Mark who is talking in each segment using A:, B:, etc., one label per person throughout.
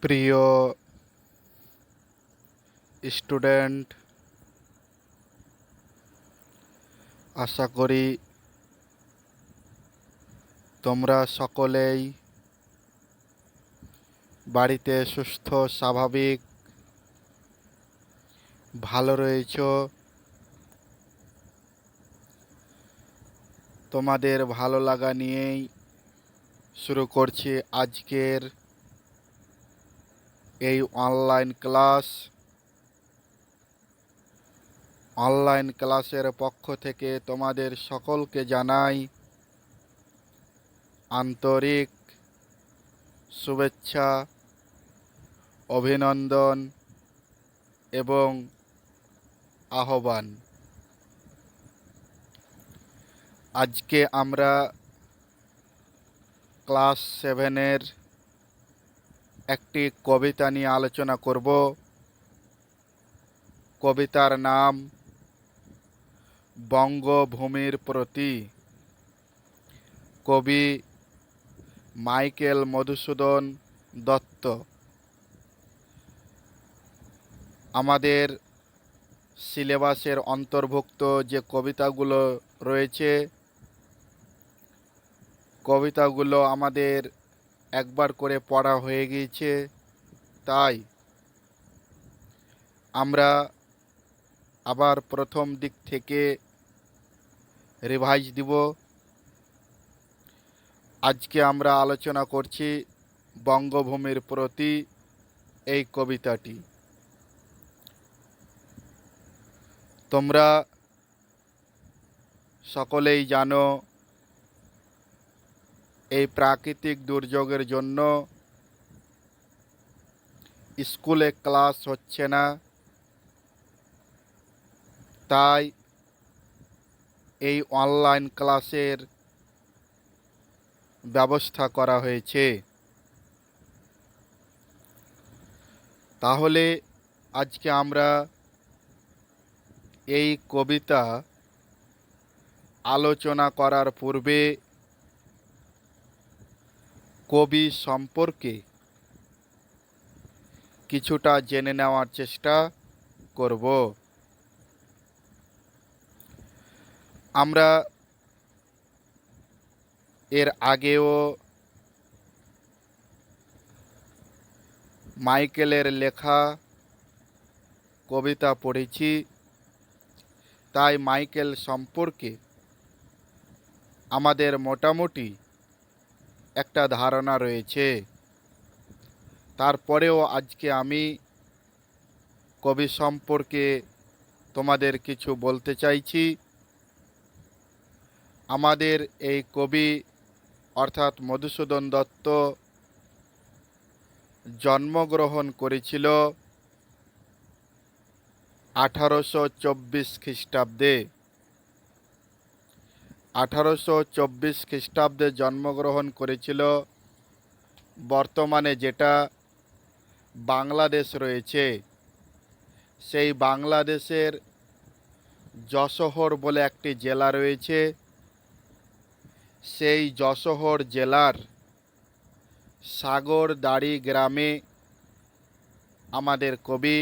A: প্রিয় স্টুডেন্ট, আশা করি তোমরা সকলেই বাড়িতে সুস্থ স্বাভাবিক ভালো রয়েছো। তোমাদের ভালো লাগা নিয়েই শুরু করছি আজকের এই অনলাইন ক্লাস। অনলাইন ক্লাসের পক্ষ থেকে তোমাদের সকলকে জানাই আন্তরিক শুভেচ্ছা, অভিনন্দন এবং আহ্বান। আজকে আমরা ক্লাস 7-এর একটি কবিতা নিয়ে আলোচনা করব। কবিতার নাম বঙ্গভূমির প্রতি। কবি মাইকেল মধুসূদন দত্ত। আমাদের সিলেবাসের অন্তর্ভুক্ত যে কবিতাগুলো রয়েছে, কবিতাগুলো আমাদের একবার করে পড়া হয়ে গিয়েছে, তাই আমরা আবার প্রথম দিক থেকে রিভাইজ দিব। আজকে আমরা আলোচনা করছি বঙ্গভূমির প্রতি এই কবিতাটি। তোমরা সকলেই জানো এই প্রাকৃতিক দুর্যোগের জন্য স্কুলে ক্লাস হচ্ছে না, তাই এই অনলাইন ক্লাসের ব্যবস্থা করা হয়েছে। তাহলে আজকে আমরা এই কবিতা আলোচনা করার পূর্বে কবি সম্পর্কে কিছুটা জেনে নেওয়ার চেষ্টা করব। আমরা এর আগেও মাইকেলের লেখা কবিতা পড়েছি, তাই মাইকেল সম্পর্কে আমাদের মোটামুটি একটা ধারণা রয়েছে। তারপরেও আজকে আমি কবি সম্পর্কে তোমাদের কিছু বলতে চাইছি। আমাদের এই কবি অর্থাৎ মধুসূদন দত্ত জন্মগ্রহণ করেছিল 1824 খ্রিস্টাব্দে। 1824 খ্রিস্টাব্দে জন্মগ্রহণ করেছিল। বর্তমানে যেটা বাংলাদেশ রয়েছে, সেই বাংলাদেশের যশোহর বলে একটি জেলা রয়েছে। সেই যশোহর জেলার সাগরদাড়ি গ্রামে আমাদের কবি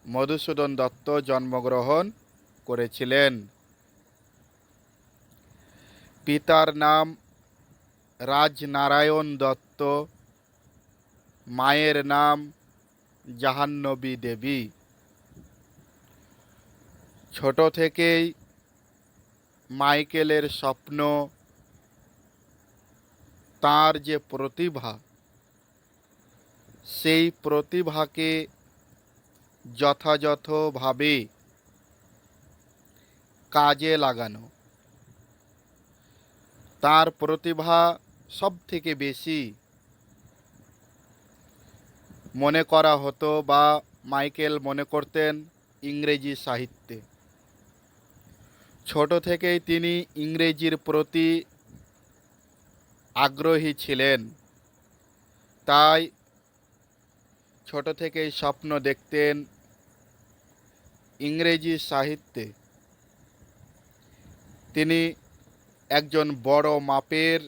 A: মধুসূদন দত্ত জন্মগ্রহণ করেছিলেন। পিতার নাম রাজনারায়ণ দত্ত, মায়ের নাম জাহ্নবী দেবী। ছোট থেকেই মাইকেলের স্বপ্ন তার যে প্রতিভা, সেই প্রতিভাকে যথাযথভাবে কাজে লাগানো। তার প্রতিভা সবথেকে বেশি মনে করা হতো বা মাইকেল মনে করতেন ইংরেজি সাহিত্যে। ছোট থেকেই তিনি ইংরেজির প্রতি আগ্রহী ছিলেন, তাই ছোট থেকেই স্বপ্ন দেখতেন ইংরেজি সাহিত্যে তিনি একজন বড় মাপের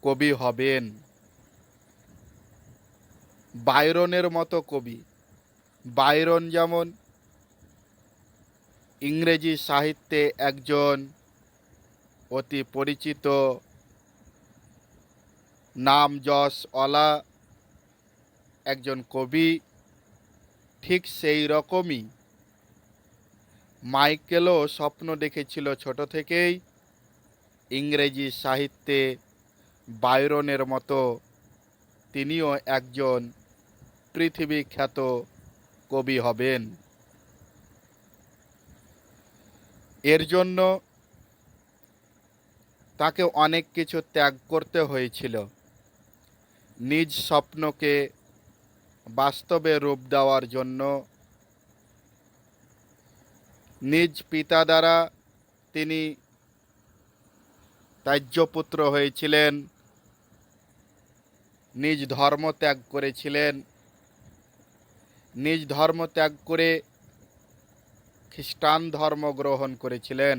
A: কবি হবেন। বাইরনের মতো কবি। বাইরন যেমন ইংরেজি সাহিত্যে একজন অতি পরিচিত নাম যশওয়ালা একজন কবি, ঠিক সেই রকমই মাইকেলও স্বপ্ন দেখেছিল ছোট থেকেই ইংরেজি সাহিত্যে বাইরনের মতো তিনিও একজন পৃথিবী খ্যাত কবি হবেন। এর জন্য তাকে অনেক কিছু ত্যাগ করতে হয়েছিল। নিজ স্বপ্নকে বাস্তবে রূপ দেওয়ার জন্য নিজ পিতা দ্বারা তিনি ত্যাজ্যপুত্র হয়েছিলেন, নিজ ধর্ম ত্যাগ করেছিলেন, নিজ ধর্ম ত্যাগ করে খ্রিস্টান ধর্ম গ্রহণ করেছিলেন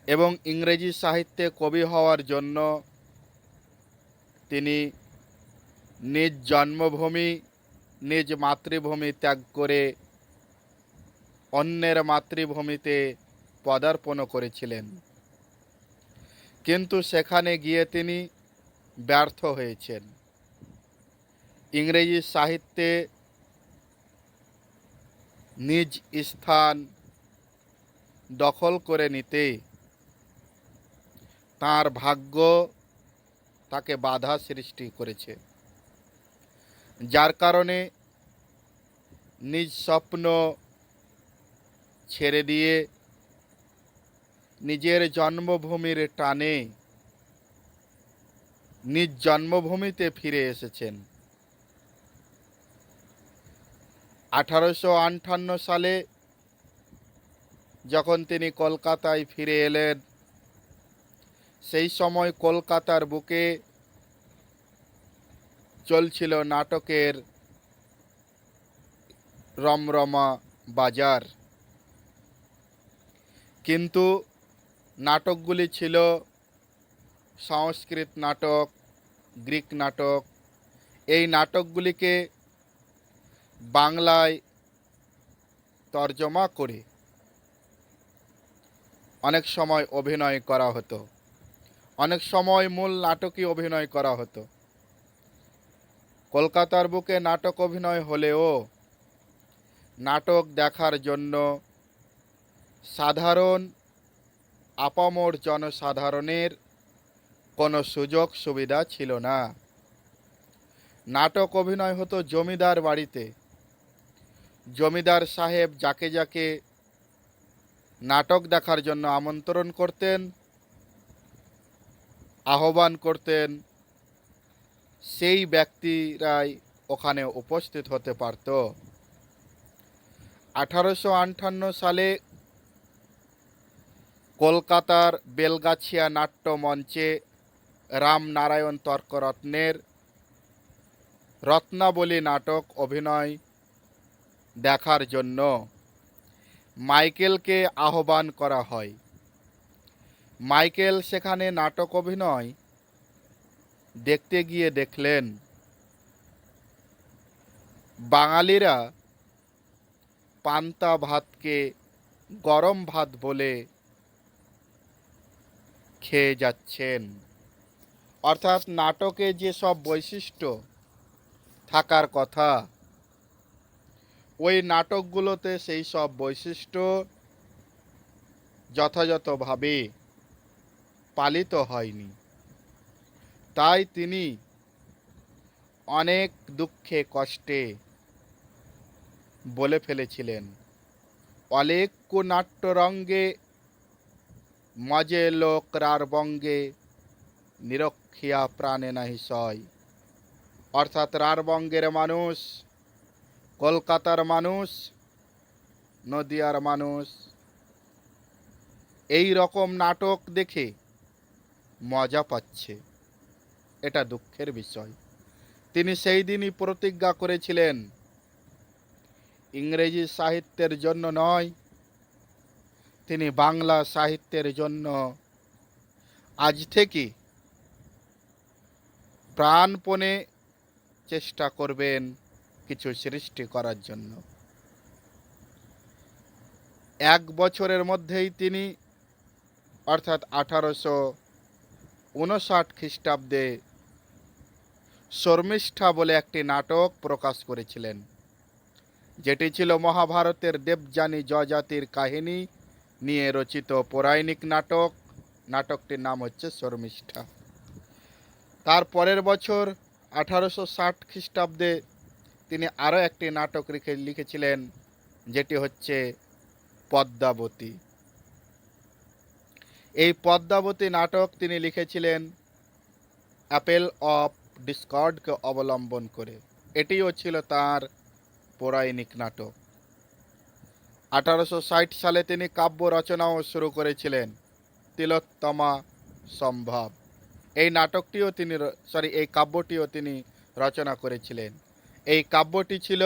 A: এবং ইংরেজি সাহিত্যে কবি হওয়ার জন্য তিনি নিজ জন্মভূমি, নিজ মাতৃভূমি ত্যাগ করে অন্যের মাতৃভূমিতে পদার্পণ করেছিলেন। কিন্তু সেখানে গিয়ে তিনি ব্যর্থ হয়েছেন। ইংরেজি সাহিত্যে নিজ স্থান দখল করে নিতে তার ভাগ্য তাকে বাধা সৃষ্টি করেছে, যার কারণে নিজ স্বপ্ন ছেড়ে দিয়ে নিজের জন্মভূমির টানে নিজ জন্মভূমিতে ফিরে এসেছেন। 1858 সালে যখন তিনি কলকাতায় ফিরে এলেন, সেই সময় কলকাতার বুকে চলছিল নাটকের রমরমা বাজার। কিন্তু নাটকগুলি ছিল সংস্কৃত নাটক, গ্রিক নাটক। এই নাটকগুলিকে বাংলায় তর্জমা করে অনেক সময় অভিনয় করা হতো, অনেক সময় মূল নাটকই অভিনয় করা হতো। কলকাতার বুকে নাটক অভিনয় হলেও নাটক দেখার জন্য সাধারণ আপামর জনসাধারণের কোনো সুযোগ সুবিধা ছিল না। নাটক অভিনয় হতো জমিদার বাড়িতে। জমিদার সাহেব যাকে যাকে নাটক দেখার জন্য আমন্ত্রণ করতেন, আহ্বান করতেন, সেই ব্যক্তিরাই ওখানে উপস্থিত হতে পারত। 1858 সালে কলকাতার বেলগাছিয়া নাট্য মঞ্চে রামনারায়ণ তর্করত্নের রত্নাবলী নাটক অভিনয় দেখার জন্য মাইকেলকে আহ্বান করা হয়। মাইকেল সেখানে নাটক অভিনয় দেখতে গিয়ে দেখলেন বাঙালিরা পান্তা ভাতকে গরম ভাত বলে খেয়ে যাচ্ছেন। অর্থাৎ নাটকে যেসব বৈশিষ্ট্য থাকার কথা, ওই নাটকগুলোতে সেই সব বৈশিষ্ট্য যথাযথভাবে পালিত হয়নি। তাই তিনি অনেক দুঃখে কষ্টে বলে ফেলেছিলেন, অলেখ্য নাট্যরঙ্গে মজে লোক রারবঙ্গে নিরক্ষিয়া প্রাণে নাহি সয়। অর্থাৎ রারবঙ্গের মানুষ, কলকাতার মানুষ, নদিয়ার মানুষ এই রকম নাটক দেখে মজা পাচ্ছে। এটা দুঃখের বিষয়। তিনি সেই দিনই প্রতিজ্ঞা করেছিলেন, ইংরেজি সাহিত্যের জন্য নয়, তিনি বাংলা সাহিত্যের জন্য আজ থেকে প্রাণপণে চেষ্টা করবেন কিছু সৃষ্টি করার জন্য। 1 বছরের মধ্যেই তিনি অর্থাৎ 1859 খ্রিস্টাব্দে শর্মিষ্ঠা বলে একটি নাটক প্রকাশ করেছিলেন, যেটি ছিল মহাভারতের দেবযানী যজাতির কাহিনী নিয়ে রচিত পৌরাণিক নাটক। নাটকটির নাম হচ্ছে শর্মিষ্ঠা। তার পরের বছর 1860 খ্রিস্টাব্দে তিনি আরও একটি নাটক লিখেছিলেন, যেটি হচ্ছে পদ্মাবতী। এই পদ্মাবতী নাটক তিনি লিখেছিলেন অ্যাপেল অফ ডিসকর্ডকে অবলম্বন করে। এটিও ছিল তার পৌরাণিক নাটক। 1860 সালে তিনি কাব্য রচনাও শুরু করেছিলেন, তিলোত্তমা সম্ভব। এই নাটকটিও তিনি এই কাব্যটিও তিনি রচনা করেছিলেন। এই কাব্যটি ছিল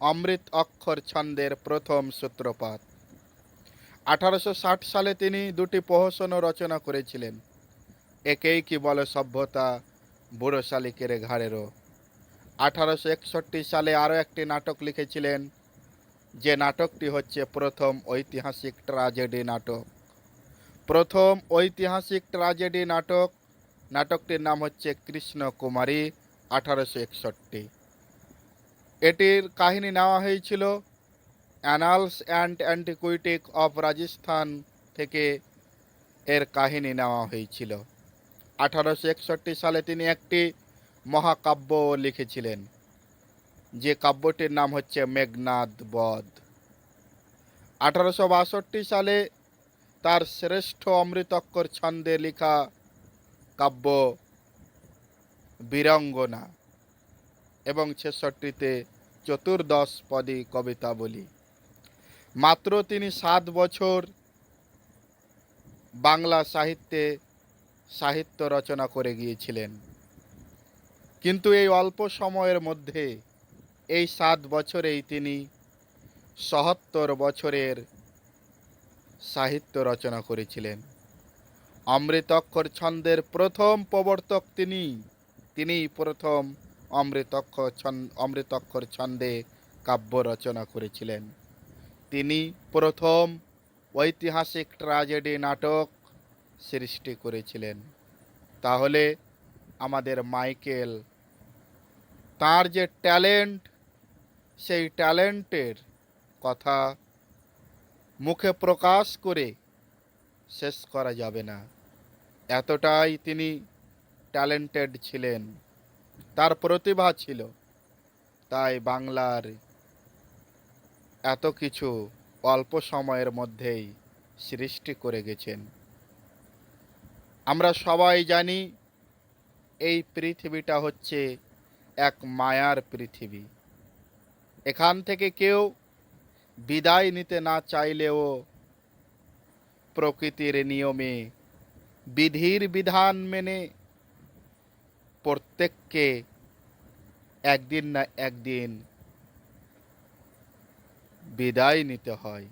A: অমৃত অক্ষর ছন্দের প্রথম সূত্রপাত। 1860 সালে তিনি 2টি প্রহসনও রচনা করেছিলেন, একেই কি বলে সভ্যতা, বুড়ো শালিকের ঘাড়েরও। 1861 সালে আরও একটি নাটক লিখেছিলেন, যে নাটকটি হচ্ছে প্রথম ঐতিহাসিক ট্র্যাজেডি নাটক। প্রথম ঐতিহাসিক ট্র্যাজেডি নাটক, নাটকটির নাম হচ্ছে কৃষ্ণকুমারী, 1861। এটির কাহিনী নেওয়া হয়েছিল অ্যানালস অ্যান্ড অ্যান্টিকুইটিক অফ রাজস্থান থেকে, এর কাহিনী নেওয়া হয়েছিল। 1861 সালে তিনি একটি মহাকাব্য লিখেছিলেন, যে কাব্যটির নাম হচ্ছে মেঘনাদ বধ। 1862 সালে তার শ্রেষ্ঠ অমৃতক্ষর ছন্দে লেখা কাব্য বীরাঙ্গনা, এবং 66তে চতুর্দশপদী কবিতাবলী। মাত্র তিনি 7 বছর বাংলা সাহিত্য রচনা করে গিয়েছিলেন, কিন্তু এই অল্প সময়ের মধ্যে, এই 7 বছরেই তিনি 77 বছরের সাহিত্য রচনা করেছিলেন। অমৃতক্ষর ছন্দের প্রথম প্রবর্তক তিনি প্রথম অমৃতক্ষর ছন্দে কাব্য রচনা করেছিলেন। তিনি প্রথম ঐতিহাসিক ট্র্যাজেডি নাটক সৃষ্টি করেছিলেন। তাহলে আমাদের মাইকেল তার যে ট্যালেন্ট, সেই ট্যালেন্টের কথা মুখে প্রকাশ করে শেষ করা যাবে না। এতটাই তিনি ট্যালেন্টেড ছিলেন, তার প্রতিভা ছিল, তাই বাংলার এত কিছু অল্প সময়ের মধ্যেই সৃষ্টি করে গেছেন। আমরা সবাই জানি এই পৃথিবীটা হচ্ছে এক মায়ার পৃথিবী। এখান থেকে কেউ বিদায় নিতে না চাইলেও প্রকৃতির নিয়মে, বিধির বিধান মেনে প্রত্যেককে একদিন না একদিন বিদায় নিতে হয়।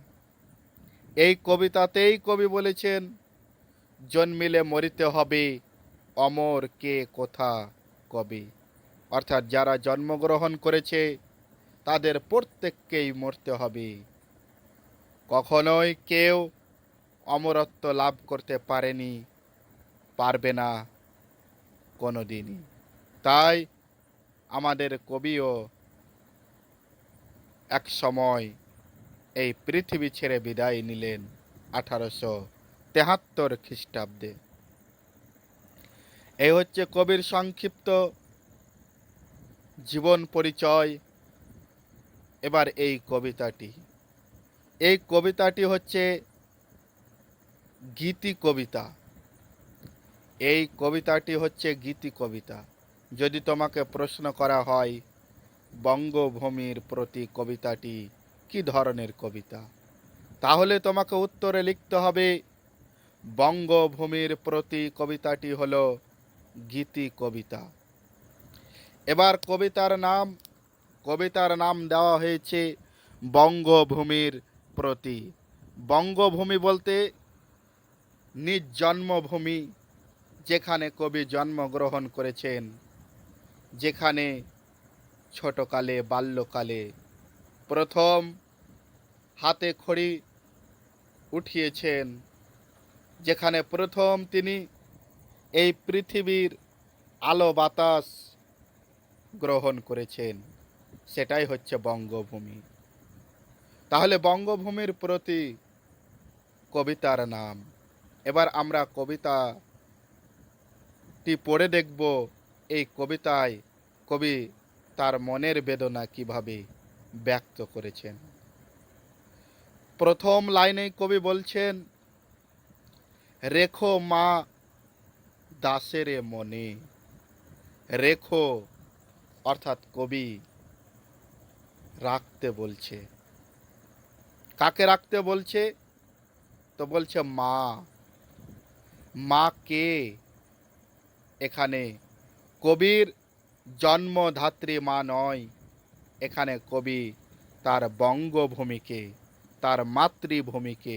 A: এই কবিতাতেই কবি বলেছেন, জন্মিলে মরিতে হবে, অমর কে কোথা কবি। অর্থাৎ যারা জন্মগ্রহণ করেছে তাদের প্রত্যেককেই মরতে হবে। কখনোই কেউ অমরত্ব লাভ করতে পারেনি, পারবে না কোনোদিনই। তাই আমাদের কবিও এক সময় এই পৃথিবী ছেড়ে বিদায় নিলেন 1873 খ্রিস্টাব্দে। এই হচ্ছে কবির সংক্ষিপ্ত জীবন পরিচয়। এবার এই কবিতাটি হচ্ছে গীতি কবিতা। এই কবিতাটি হচ্ছে গীতি কবিতা। যদি তোমাকে প্রশ্ন করা হয় বঙ্গভূমির প্রতি কবিতাটি কি ধরনের কবিতা, তাহলে তোমাকে উত্তরে লিখতে হবে বঙ্গভূমির প্রতি কবিতাটি হলো গীতি কবিতা। এবার কবিতার নাম দেওয়া হয়েছে বঙ্গভূমির প্রতি। বঙ্গভূমি বলতে নিজ জন্মভূমি, যেখানে কবি জন্মগ্রহণ করেছেন, যেখানে ছোটকালে বাল্যকালে প্রথম হাতে খড়ি উঠিয়েছেন, যেখানে প্রথম তিনি এই পৃথিবীর আলো বাতাস গ্রহণ করেছেন, সেটাই হচ্ছে বঙ্গভূমি। তাহলে বঙ্গভূমির প্রতি কবিতার নাম। এবার আমরা কবিতাটি পড়ে দেখব, এই কবিতায় কবি তার মনের বেদনা কিভাবে ব্যক্ত করেছেন। প্রথম লাইনে কবি বলছেন, রেখো মা দাসের মনে। রেখো অর্থাৎ কবি রাখতে বলছে। কাকে রাখতে বলছে? তো বলছে মা। মা কে? এখানে কবির জন্মধাত্রী মা নয়, এখানে কবি তার বঙ্গভূমিকে, তার মাতৃভূমিকে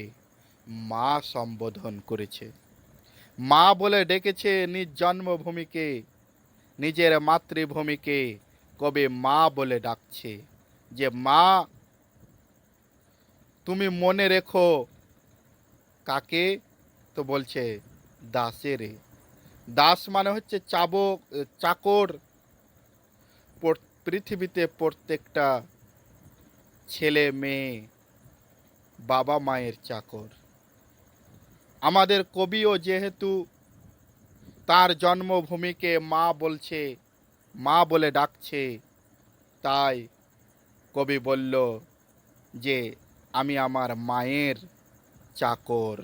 A: মা সম্বোধন করেছে। মা বলে ডেকেছে নিজ জন্মভূমিকে, নিজের মাতৃভূমিকে কবি মা বলে ডাকছে, যে মা তুমি মনে রেখো। কাকে? তো বলছে দাসেরে। দাস মানে হচ্ছে চাকর। পৃথিবীতে প্রত্যেকটা ছেলে মেয়ে বাবা মায়ের চাকর। আমাদের কবিও যেহেতু তার জন্মভূমিকে মা বলছে, মা বলে ডাকছে, তাই কবি বলল যে আমি আমার মায়ের চাকর,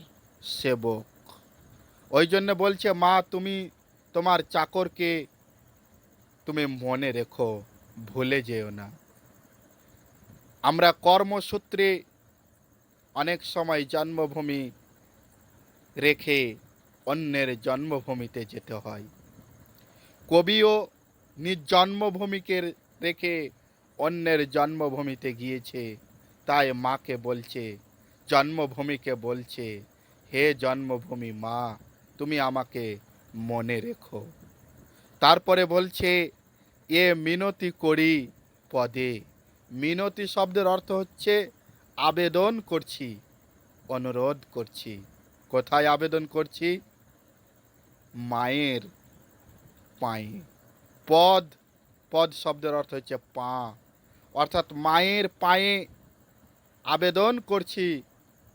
A: সেবক। ওই জন্য বলছে মা তুমি তোমার চাকরকে তুমি মনে রেখো, ভুলে যেও না। আমরা কর্মসূত্রে অনেক সময় জন্মভূমি রেখে অন্যের জন্মভূমিতে যেতে হয়। কবিও নিজ জন্মভূমিকে রেখে অন্যের জন্মভূমিতে গিয়েছে, তাই মাকে বলছে, জন্মভূমিকে বলছে, হে জন্মভূমি মা তুমি আমাকে মনে রেখো। তারপরে বলছে এ মিনতি করি পদে। মিনতি শব্দের অর্থ হচ্ছে আবেদন করছি, অনুরোধ করছি। কোথায় আবেদন করছি? মায়ের পায়ে। পদ, পদ শব্দের অর্থ হচ্ছে পা, অর্থাৎ মায়ের পায়ে আবেদন করছি,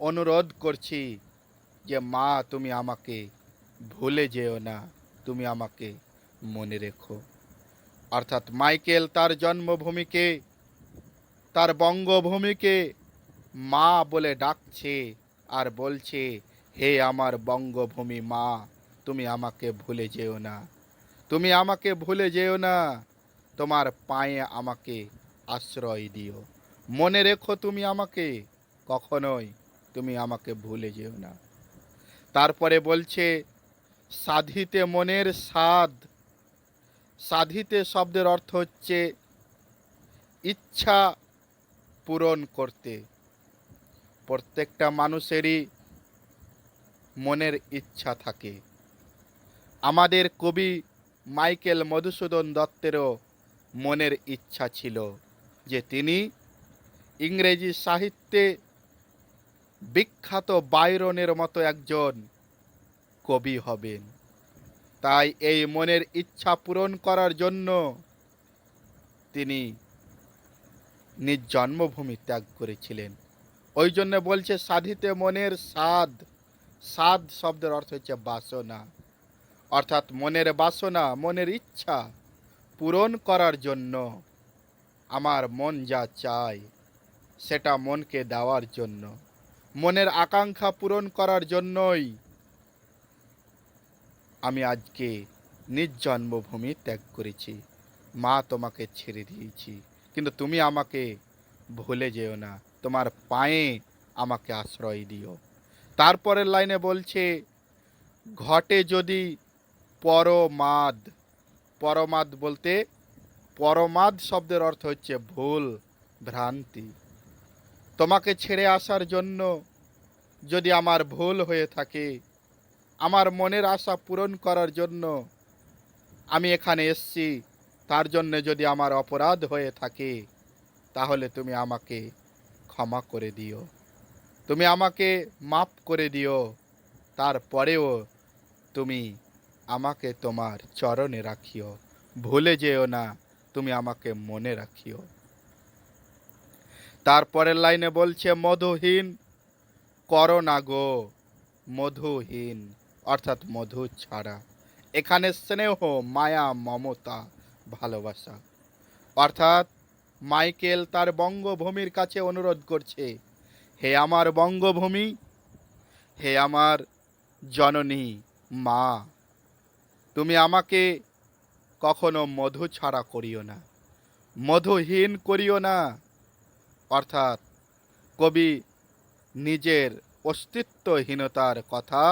A: অনুরোধ করছি যে মা তুমি আমাকে ভুলে যেও না, তুমি আমাকে মনে রেখো। অর্থাৎ মাইকেল তার জন্মভূমিকে, তার বঙ্গভূমিকে মা বলে ডাকছে আর বলছে, হে আমার বঙ্গভূমি মা তুমি আমাকে ভুলে যেও না, তুমি আমাকে ভুলে যেও না, তোমার পায়ে আমাকে আশ্রয় দিও, মনে রেখো তুমি আমাকে, কখনোই তুমি আমাকে ভুলে যেও না। তারপরে বলছে সাধিতে মনের স্বাদ। সাধিতে শব্দের অর্থ হচ্ছে ইচ্ছা পূরণ করতে। প্রত্যেকটা মানুষেরই মনের ইচ্ছা থাকে। আমাদের কবি মাইকেল মধুসূদন দত্তেরও মনের ইচ্ছা ছিল যে তিনি ইংরেজি সাহিত্যে বিখ্যাত বাইরনের মতো একজন কবি হবেন। তাই এই মনের ইচ্ছা পূরণ করার জন্য তিনি নিজ জন্মভূমি ত্যাগ করেছিলেন। ওই জন্য বলছে সাধিতে মনের স্বাদ। স্বাদ শব্দের অর্থ হচ্ছে বাসনা, অর্থাৎ মনের বাসনা, মনের ইচ্ছা পূরণ করার জন্য, আমার মন যা চায় সেটা মনকে দেওয়ার জন্য, মনের আকাঙ্ক্ষা পূরণ করার জন্যই আমি আজকে নিজ জন্মভূমি ত্যাগ করেছি। মা তোমাকে ছেড়ে দিয়েছি, কিন্তু তুমি আমাকে ভুলে যেও না, তোমার পায়ে আমাকে আশ্রয় দিও। তারপরের লাইনে বলছে ঘটে যদি পরমাদ। পরমাদ বলতে, পরমাদ শব্দের অর্থ হচ্ছে ভুল, ভ্রান্তি। তোমাকে ছেড়ে আসার জন্য যদি আমার ভুল হয়ে থাকে, আমার মনের আশা পূরণ করার জন্য আমি এখানে এসেছি, তার জন্যে যদি আমার অপরাধ হয়ে থাকে, তাহলে তুমি আমাকে ক্ষমা করে দিও, তুমি আমাকে মাফ করে দিও। তারপরেও তুমি আমাকে তোমার চরণে রাখিও, ভুলে যেও না, তুমি আমাকে মনে রাখিও। তারপরের লাইনে বলছে, মধুহীন করো না গো, মধুহীন অর্থাৎ মধু ছাড়া। এখানে স্নেহ, মায়া, মমতা, ভালোবাসা, অর্থাৎ মাইকেল তার বঙ্গভূমির কাছে অনুরোধ করছে, হে আমার বঙ্গভূমি, হে আমার জননী মা, তুমি আমাকে কখনো মধু ছাড়া করিও না, মধুহীন করিও না। অর্থাৎ কবি নিজের অস্তিত্বহীনতার কথা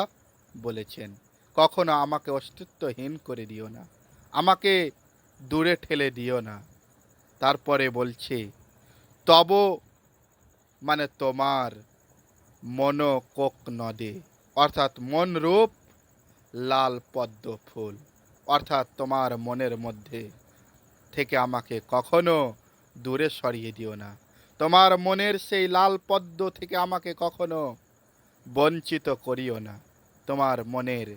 A: বলেছেন, কখনো আমাকে অস্তিত্বহীন করে দিও না, আমাকে দূরে ঠেলে দিও না। তারপরে বলছে, তব মানে তোমার মন কোক নদে, অর্থাৎ মন রূপ লাল পদ্ম ফুল, অর্থাৎ তোমার মনের মধ্যে থেকে আমাকে কখনো দূরে সরিয়ে দিও না, তোমার মনের সেই লাল পদ্ম থেকে আমাকে কখনো বঞ্চিত করিও না, তোমার মনের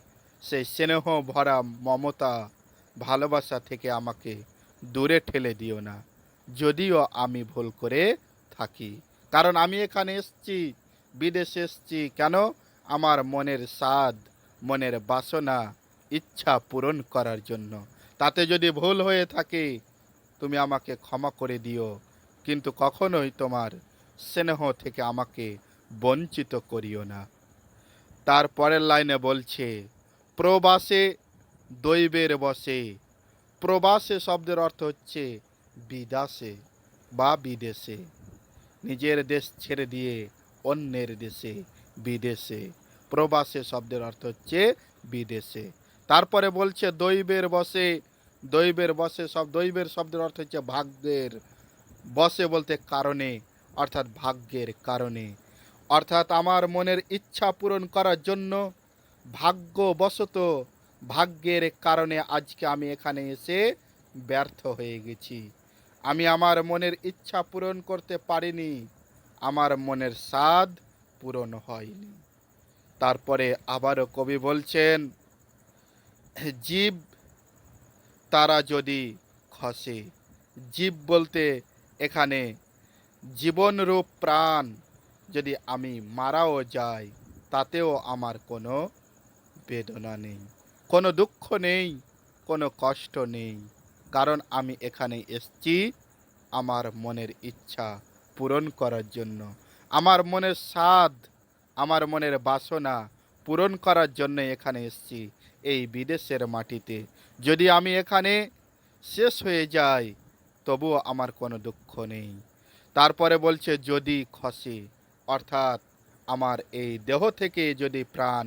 A: সেই স্নেহ ভরা মমতা ভালোবাসা থেকে আমাকে দূরে ঠেলে দিও না, যদিও আমি ভুল করে থাকি। কারণ আমি এখানে এসছি, বিদেশে এসছি কেন? আমার মনের স্বাদ, মনের বাসনা, ইচ্ছা পূরণ করার জন্য। তাতে যদি ভুল হয়ে থাকে, তুমি আমাকে ক্ষমা করে দিও, কিন্তু কখনোই তোমার স্নেহ থেকে আমাকে বঞ্চিত করিও না। তারপরের লাইনে বলছে, প্রবাসে দৈবের বসে। প্রবাসে শব্দের অর্থ হচ্ছে বিদেশে বা বিদেশে, নিজের দেশ ছেড়ে দিয়ে অন্যের দেশে, বিদেশে। প্রবাসে শব্দের অর্থ হচ্ছে বিদেশে। তারপরে বলছে দৈবের বসে। দৈবের বসে দৈবের শব্দের অর্থ হচ্ছে ভাগ্যের। বসে বলতে কারণে, অর্থাৎ ভাগ্যের কারণে। অর্থাৎ আমার মনের ইচ্ছা পূরণ করার জন্য ভাগ্যবশত, ভাগ্যের কারণে আজকে আমি এখানে এসে ব্যর্থ হয়ে গেছি। আমি আমার মনের ইচ্ছা পূরণ করতে পারিনি, আমার মনের স্বাদ পূরণ হয়নি। তারপরে আবারও কবি বলছেন, জীব তারা যদি খসে। জীব বলতে এখানে জীবনরূপ প্রাণ যদি আমি মারাও যাই, তাতেও আমার কোনো বেদনা নেই, কোনো দুঃখ নেই, কোনো কষ্ট নেই। কারণ আমি এখানে এসেছি আমার মনের ইচ্ছা পূরণ করার জন্য, আমার মনের স্বাদ, আমার মনের বাসনা পূরণ করার জন্য এখানে এসেছি এই বিদেশের মাটিতে। যদি আমি এখানে শেষ হয়ে যাই, তবুও আমার কোনো দুঃখ নেই। তারপরে বলছে যদি খসে, অর্থাৎ আমার এই দেহ থেকে যদি প্রাণ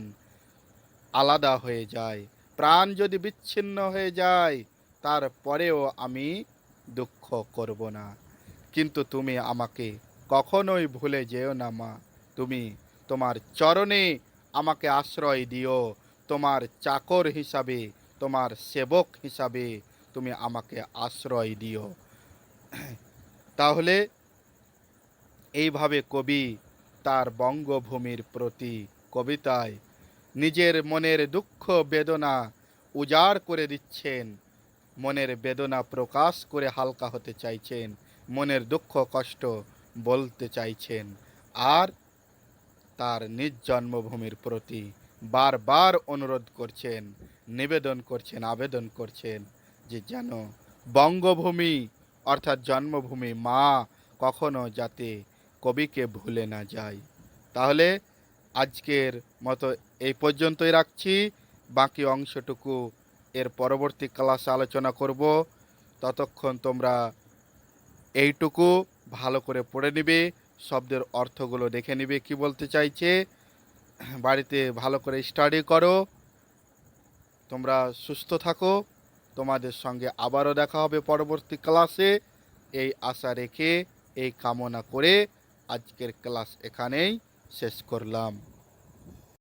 A: আলাদা হয়ে যায়, প্রাণ যদি বিচ্ছিন্ন হয়ে যায়, তারপরেও আমি দুঃখ করব না। কিন্তু তুমি আমাকে কখনোই ভুলে যেও না মা, তুমি তোমার চরণে আমাকে আশ্রয় দিও, তোমার চাকর হিসাবে, তোমার সেবক হিসাবে তুমি আমাকে আশ্রয় দিও। তাহলে এইভাবে কবি তার বঙ্গভূমির প্রতি কবিতায় নিজের মনের দুঃখ বেদনা উজাড় করে দিচ্ছেন, মনের বেদনা প্রকাশ করে হালকা হতে চাইছেন, মনের দুঃখ কষ্ট বলতে চাইছেন, আর তার নিজ জন্মভূমির প্রতি বারবার অনুরোধ করছেন, নিবেদন করছেন, আবেদন করছেন যে যেন বঙ্গভূমি অর্থাৎ জন্মভূমি মা কখনো যাতে কবিকে ভুলে না যায়। তাহলে আজকের মতো এই পর্যন্তই রাখছি, বাকি অংশটুকু এর পরবর্তী ক্লাসে আলোচনা করব। ততক্ষণ তোমরা এইটুকু ভালো করে পড়ে নিবে, শব্দের অর্থগুলো দেখে নিবে কি বলতে চাইছে, বাড়িতে ভালো করে স্টাডি করো। তোমরা সুস্থ থাকো, তোমাদের সঙ্গে আবারও দেখা হবে পরবর্তী ক্লাসে, এই আশা রেখে, এই কামনা করে আজকের ক্লাস এখানেই শেষ করলাম।